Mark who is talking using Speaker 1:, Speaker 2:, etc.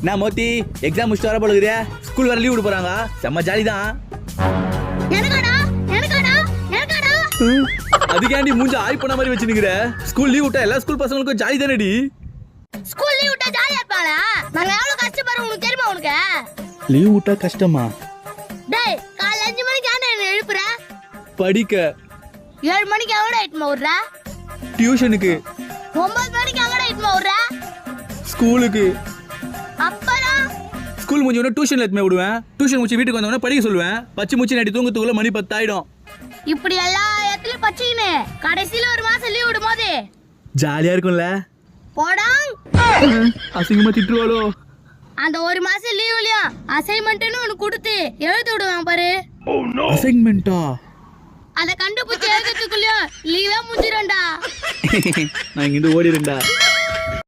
Speaker 1: நான் மோத்தி எக்ஸாம் முடிச்சுட்டு வர போலுக்குறியா? ஸ்கூல் வர லீவ் விட போறாங்க. செம்ம ஜாலி தான். அதுக்காண்டி மூஞ்ச ஆய் பண்ண மாதிரி வச்சுனுக்குற. ஸ்கூல் லீவ் விட்டா எல்லா ஸ்கூல் பசங்களுக்கும் ஜாலி தானடி.
Speaker 2: ஸ்கூல் லீவ் விட்டா ஜாலியா இருப்பாளா? நாங்க எவ்வளவு கஷ்டப்படுறோம் உனக்கு தெரியுமா? உனக்கு
Speaker 1: லீவ் விட்டா கஷ்டமா?
Speaker 2: டேய் காலை 5 மணிக்கு ஆண்டா என்ன எழுப்புற?
Speaker 1: படிக்க.
Speaker 2: 7 மணிக்கு எவ்வளவு ஆயிட்டுமா விடுற?
Speaker 1: டியூஷனுக்கு.
Speaker 2: 9 மணிக்கு எவ்வளவு ஆயிட்டுமா விடுற?
Speaker 1: ஸ்கூலுக்கு.
Speaker 2: அப்பறம்
Speaker 1: ஸ்கூல் முடிஞ்ச உடனே டியூஷன்ல எடுத்து விடுவேன். டியூஷன் முடிச்சு வீட்டுக்கு வந்தவொடனே படிக்க சொல்லுவேன். பச்சி முச்சி நடி தூங்கத்துக்குள்ள மணி 10 ஆயிடும்.
Speaker 2: இப்படி எல்லா இடத்துலயும் பச்சிக்கினு கடைசியில ஒரு மாசம் லீவ் விடும் போது
Speaker 1: ஜாலியா இருக்கும்ல.
Speaker 2: போடாங்
Speaker 1: அசிங்கமா திட்டுவாளோ?
Speaker 2: அந்த ஒரு மாசம் லீவ்லயும் அசைன்மெண்ட்னு ஒன்னு கொடுத்து எழுதி விடுவாங்க பாரு.
Speaker 1: அசைன்மெண்டா?
Speaker 2: அத கண்டுபிடிச்சு எழுதுறதுக்குள்ளயும் லீவே முடிஞ்சிரும்டா.
Speaker 1: நான் இங்கிருந்து ஓடிடுறேன்டா.